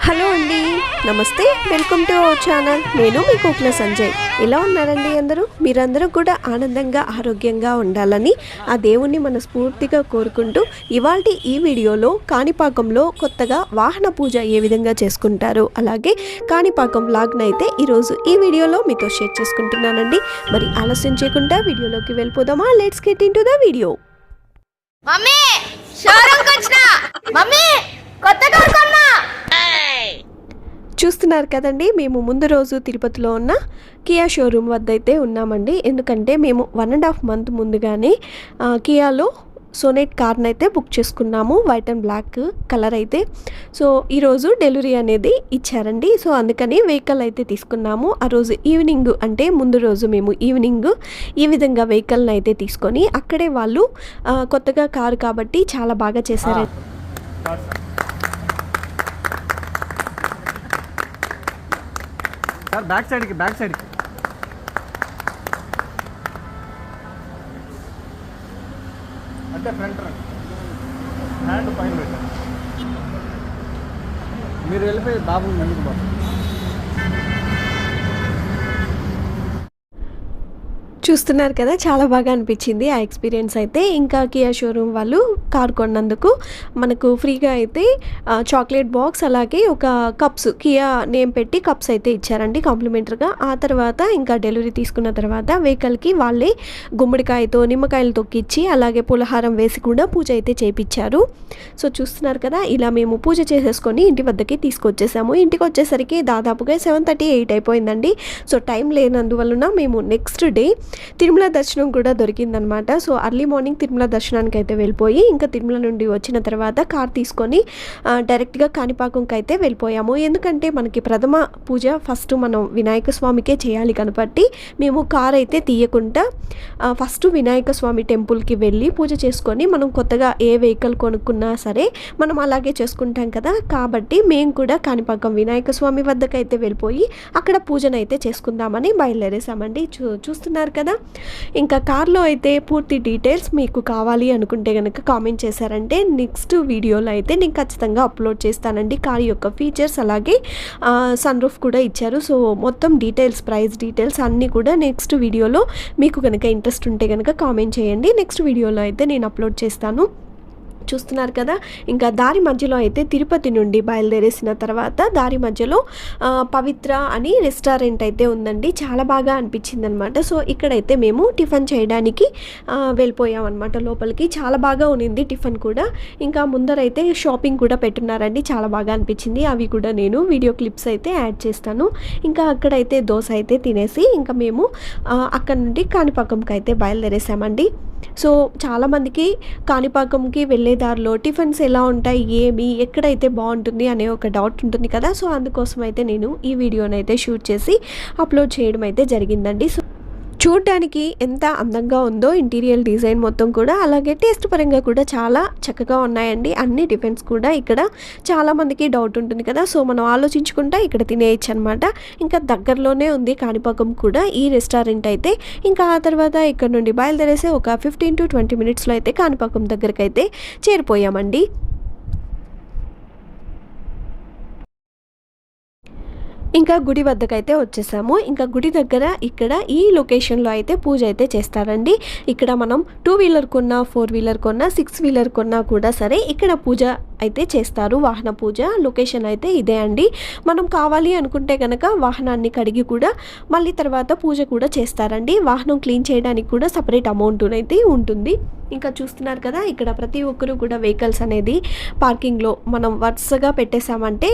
Hello అండి, నమస్తే, welcome to our channel. నేను మీ కోకిల సంజయ్. ఎలా ఉన్నారండి అందరూ? మీరందరూ కూడా ఆనందంగా ఆరోగ్యంగా ఉండాలని ఆ దేవుణ్ణి మనస్ఫూర్తిగా కోరుకుంటూ ఇవాల్టి ఈ వీడియోలో కాణిపాకంలో కొత్తగా వాహన పూజ ఏ విధంగా చేసుకుంటారు, అలాగే కాణిపాకం వ్లాగ్ని అయితే ఈరోజు ఈ వీడియోలో మీతో షేర్ చేసుకుంటున్నానండి. మరి ఆలస్యం చేయకుండా వీడియోలోకి వెళ్ళిపోదామా? Let's get into the video. Mummy షోరూంకి వచ్చినా, మమ్మీ కొత్త కార్ కొన్నా. చూస్తున్నారు కదండి, మేము ముందు రోజు తిరుపతిలో ఉన్న కియా షోరూమ్ వద్ద అయితే ఉన్నామండి. ఎందుకంటే మేము 1.5 month ముందుగానే కియాలో సోనెట్ కార్ని అయితే బుక్ చేసుకున్నాము, వైట్ అండ్ బ్లాక్ కలర్ అయితే. సో ఈరోజు డెలివరీ అనేది ఇచ్చారండి. సో అందుకని వెహికల్ అయితే తీసుకున్నాము. ఆ రోజు ఈవినింగ్, అంటే ముందు రోజు మేము ఈవినింగ్ ఈ విధంగా వెహికల్ని అయితే తీసుకొని అక్కడే వాళ్ళు కొత్తగా కారు కాబట్టి చాలా బాగా చేశారు. బ్యాక్ సైడ్కి అంటే ఫ్రంట్ హ్యాండ్ పైన పెట్టండి. మీరు వెళ్ళిపోయి బాబు ముందుకు బాబు. చూస్తున్నారు కదా, చాలా బాగా అనిపించింది ఆ ఎక్స్పీరియన్స్ అయితే. ఇంకా కియా షోరూమ్ వాళ్ళు కార్ కొన్నందుకు మనకు ఫ్రీగా అయితే చాక్లెట్ బాక్స్, అలాగే ఒక కప్స్, కియా నేమ్ పెట్టి కప్స్ అయితే ఇచ్చారండి కాంప్లిమెంటరీగా. ఆ తర్వాత ఇంకా డెలివరీ తీసుకున్న తర్వాత వెహికల్కి వాళ్ళే గుమ్మడికాయతో నిమ్మకాయలు తొక్కిచ్చి అలాగే పులహారం వేసి కూడా పూజ అయితే చేయించారు. సో చూస్తున్నారు కదా, ఇలా మేము పూజ చేసేసుకొని ఇంటి వద్దకి తీసుకొచ్చేసాము. ఇంటికి వచ్చేసరికి దాదాపుగా 7:30, 8 అయిపోయిందండి. సో టైం లేనందువలన మేము నెక్స్ట్ డే తిరుమల దర్శనం కూడా దొరికిందనమాట. సో అర్లీ మార్నింగ్ తిరుమల దర్శనానికి అయితే వెళ్ళిపోయి ఇంకా తిరుమల నుండి వచ్చిన తర్వాత కార్ తీసుకొని డైరెక్ట్గా కాణిపాకంకి అయితే వెళ్ళిపోయాము. ఎందుకంటే మనకి ప్రథమ పూజ ఫస్ట్ మనం వినాయక స్వామికే చేయాలి కాబట్టి మేము కార్ అయితే తీయకుండా ఫస్ట్ వినాయక స్వామి టెంపుల్కి వెళ్ళి పూజ చేసుకొని, మనం కొత్తగా ఏ వెహికల్ కొనుక్కున్నా సరే మనం అలాగే చేసుకుంటాం కదా, కాబట్టి మేము కూడా కాణిపాకం వినాయక స్వామి వద్దకైతే వెళ్ళిపోయి అక్కడ పూజనైతే చేసుకుందామని బయలుదేరేసామండి. చూస్తున్నారు కదా, ఇంకా కార్లో అయితే పూర్తి డీటెయిల్స్ మీకు కావాలి అనుకుంటే కనుక కామెంట్ చేశారంటే నెక్స్ట్ వీడియోలో అయితే నేను ఖచ్చితంగా అప్లోడ్ చేస్తానండి. కార్ యొక్క ఫీచర్స్ అలాగే సన్ రూఫ్ కూడా ఇచ్చారు. సో మొత్తం డీటెయిల్స్, ప్రైస్ డీటెయిల్స్ అన్నీ కూడా నెక్స్ట్ వీడియోలో మీకు కనుక ఇంట్రెస్ట్ ఉంటే కనుక కామెంట్ చేయండి. నెక్స్ట్ వీడియోలో అయితే నేను అప్లోడ్ చేస్తాను. చూస్తున్నారు కదా, ఇంకా దారి మధ్యలో అయితే తిరుపతి నుండి బయలుదేరేసిన తర్వాత దారి మధ్యలో పవిత్ర అని రెస్టారెంట్ అయితే ఉందండి. చాలా బాగా అనిపించింది అనమాట. సో ఇక్కడైతే మేము టిఫిన్ చేయడానికి వెళ్ళిపోయాం అనమాట లోపలికి. చాలా బాగా ఉన్నింది టిఫిన్ కూడా. ఇంకా ముందరైతే షాపింగ్ కూడా పెట్టున్నారండి, చాలా బాగా అనిపించింది. అవి కూడా నేను వీడియో క్లిప్స్ అయితే యాడ్ చేస్తాను. ఇంకా అక్కడైతే దోశ అయితే తినేసి ఇంకా మేము అక్కడ నుండి కాణిపాకంకి అయితే బయలుదేరేసామండి. సో చాలామందికి కాణిపాకంకి వెళ్ళే దారిలో టిఫిన్స్ ఎలా ఉంటాయి, ఏమి ఎక్కడైతే బాగుంటుంది అనే ఒక డౌట్ ఉంటుంది కదా. సో అందుకోసం అయితే నేను ఈ వీడియోని అయితే షూట్ చేసి అప్లోడ్ చేయడం అయితే జరిగిందండి. సో చూడడానికి ఎంత అందంగా ఉందో ఇంటీరియర్ డిజైన్ మొత్తం కూడా, అలాగే టేస్ట్ పరంగా కూడా చాలా చక్కగా ఉన్నాయండి అన్ని టిఫిన్స్ కూడా. ఇక్కడ చాలామందికి డౌట్ ఉంటుంది కదా, సో మనం ఆలోచించుకుంటా ఇక్కడ తినేయచ్చు అనమాట. ఇంకా దగ్గరలోనే ఉంది కాణిపాకం కూడా ఈ రెస్టారెంట్ అయితే. ఇంకా ఆ తర్వాత ఇక్కడ నుండి బయలుదేరేసి ఒక 15 to 20 minutesలో అయితే కాణిపాకం దగ్గరికి అయితే చేరిపోయామండి. ఇంకా గుడి వద్దకైతే వచ్చేసాము. ఇంకా గుడి దగ్గర ఇక్కడ ఈ లొకేషన్లో అయితే పూజ అయితే చేస్తారండి. ఇక్కడ మనం 2 wheeler కొన్నా, 4 wheeler కొన్నా, 6 wheeler కొన్నా కూడా సరే ఇక్కడ పూజ అయితే చేస్తారు. వాహన పూజ లొకేషన్ అయితే ఇదే అండి. మనం కావాలి అనుకుంటే కనుక వాహనాన్ని కడిగి కూడా మళ్ళీ తర్వాత పూజ కూడా చేస్తారండి. వాహనం క్లీన్ చేయడానికి కూడా సపరేట్ అమౌంట్ అయితే ఉంటుంది. ఇంకా చూస్తున్నారు కదా, ఇక్కడ ప్రతి ఒక్కరు కూడా వెహికల్స్ అనేది పార్కింగ్లో మనం వరుసగా పెట్టేశామంటే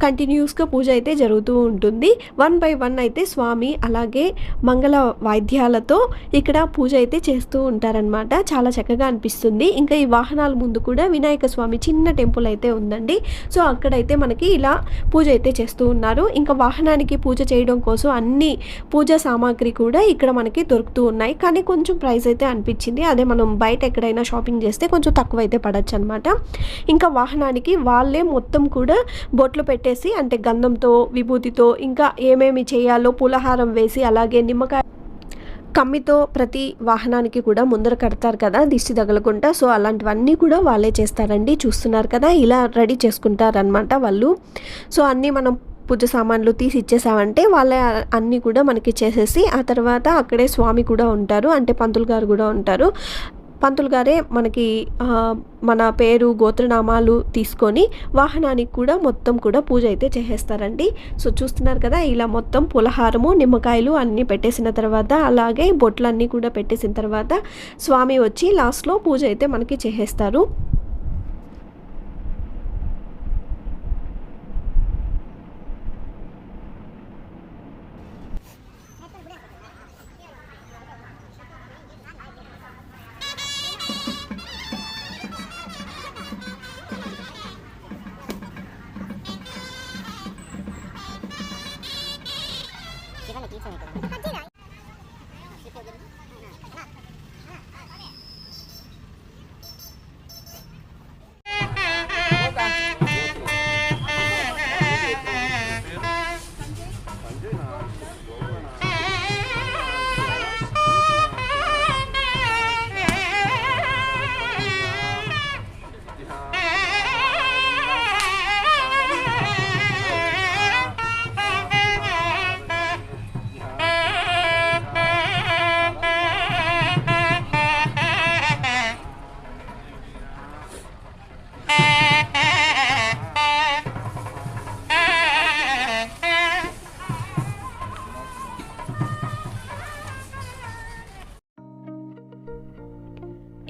కంటిన్యూస్గా పూజ అయితే జరుగుతూ ఉంటుంది. 1 by 1 అయితే స్వామి అలాగే మంగళ వాయిద్యాలతో ఇక్కడ పూజ అయితే చేస్తూ ఉంటారనమాట. చాలా చక్కగా అనిపిస్తుంది. ఇంకా ఈ వాహనాల ముందు కూడా వినాయక స్వామి చిన్న టెంపుల్ అయితే ఉందండి. సో అక్కడైతే మనకి ఇలా పూజ అయితే చేస్తూ ఉన్నారు. ఇంకా వాహనానికి పూజ చేయడం కోసం అన్ని పూజా సామాగ్రి కూడా ఇక్కడ మనకి దొరుకుతూ ఉన్నాయి. కానీ కొంచెం ప్రైస్ అయితే అనిపించింది. అదే మనం బయట ఎక్కడైనా షాపింగ్ చేస్తే కొంచెం తక్కువ అయితే పడచ్చు అనమాట. ఇంకా వాహనానికి వాళ్ళే మొత్తం కూడా బొట్లు పెట్టేసి, అంటే గంధంతో విభూతితో ఇంకా ఏమేమి చేయాలో పులహారం వేసి అలాగే నిమ్మకాయ కమ్మితో ప్రతి వాహనానికి కూడా ముందర కడతారు కదా దిష్టి తగలకుండా. సో అలాంటివన్నీ కూడా వాళ్ళే చేస్తారండి. చూస్తున్నారు కదా ఇలా రెడీ చేసుకుంటారనమాట వాళ్ళు. సో అన్నీ మనం పూజ సామాన్లు తీసి ఇచ్చేసామంటే వాళ్ళే అన్నీ కూడా మనకి చేసేసి ఆ తర్వాత అక్కడే స్వామి కూడా ఉంటారు, అంటే పంతులు గారు కూడా ఉంటారు. పంతులు గారే మనకి మన పేరు గోత్రనామాలు తీసుకొని వాహనానికి కూడా మొత్తం కూడా పూజ అయితే చేసేస్తారండి. సో చూస్తున్నారు కదా ఇలా మొత్తం పులహారము నిమ్మకాయలు అన్నీ పెట్టేసిన తర్వాత అలాగే బొట్లన్నీ కూడా పెట్టేసిన తర్వాత స్వామి వచ్చి లాస్ట్లో పూజ అయితే మనకి చేసేస్తారు.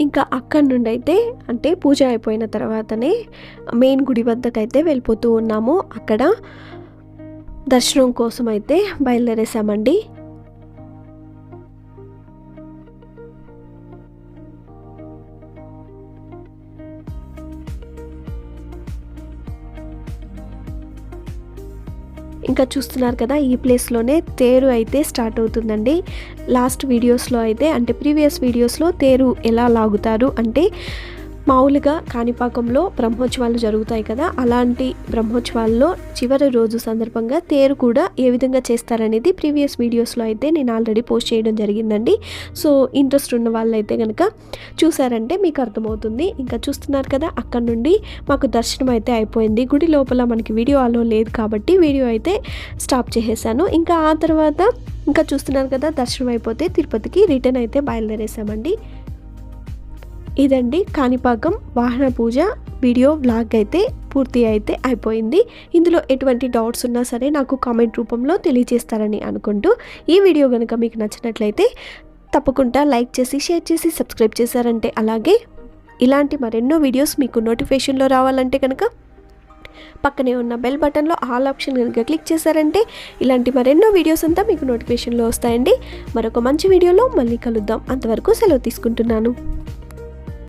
ఇంకా అక్కడి నుండి అయితే అంటే పూజ అయిపోయిన తర్వాతనే మెయిన్ గుడి వద్దకైతే వెళ్ళిపోతూ ఉన్నాము. అక్కడ దర్శనం కోసం అయితే బయలుదేరేసామండి. ఇంకా చూస్తున్నారు కదా ఈ ప్లేస్లోనే తేరు అయితే స్టార్ట్ అవుతుందండి. లాస్ట్ వీడియోస్లో అయితే అంటే ప్రీవియస్ వీడియోస్లో తేరు ఎలా లాగుతారు అంటే మామూలుగా కాణిపాకంలో బ్రహ్మోత్సవాలు జరుగుతాయి కదా, అలాంటి బ్రహ్మోత్సవాల్లో చివరి రోజు సందర్భంగా తేరు కూడా ఏ విధంగా చేస్తారనేది ప్రీవియస్ వీడియోస్లో అయితే నేను ఆల్రెడీ పోస్ట్ చేయడం జరిగిందండి. సో ఇంట్రెస్ట్ ఉన్న వాళ్ళైతే కనుక చూసారంటే మీకు అర్థమవుతుంది. ఇంకా చూస్తున్నారు కదా అక్కడ నుండి మాకు దర్శనం అయితే అయిపోయింది. గుడి లోపల మనకి వీడియో అలో లేదు కాబట్టి వీడియో అయితే స్టాప్ చేసేసాను. ఇంకా ఆ తర్వాత ఇంకా చూస్తున్నారు కదా దర్శనం అయిపోతే తిరుపతికి రిటర్న్ అయితే బయలుదేరేసామండి. ఇదండి కాణిపాకం వాహన పూజ వీడియో వ్లాగ్ అయితే పూర్తి అయితే అయిపోయింది. ఇందులో ఎటువంటి డౌట్స్ ఉన్నా సరే నాకు కామెంట్ రూపంలో తెలియజేస్తారని అనుకుంటూ ఈ వీడియో కనుక మీకు నచ్చినట్లయితే తప్పకుండా లైక్ చేసి షేర్ చేసి సబ్స్క్రైబ్ చేశారంటే అలాగే ఇలాంటి మరెన్నో వీడియోస్ మీకు నోటిఫికేషన్లో రావాలంటే కనుక పక్కనే ఉన్న బెల్ బటన్లో ఆల్ ఆప్షన్ కనుక క్లిక్ చేశారంటే ఇలాంటి మరెన్నో వీడియోస్ అంతా మీకు నోటిఫికేషన్లో వస్తాయండి. మరొక మంచి వీడియోలో మళ్ళీ కలుద్దాం. అంతవరకు సెలవు తీసుకుంటున్నాను.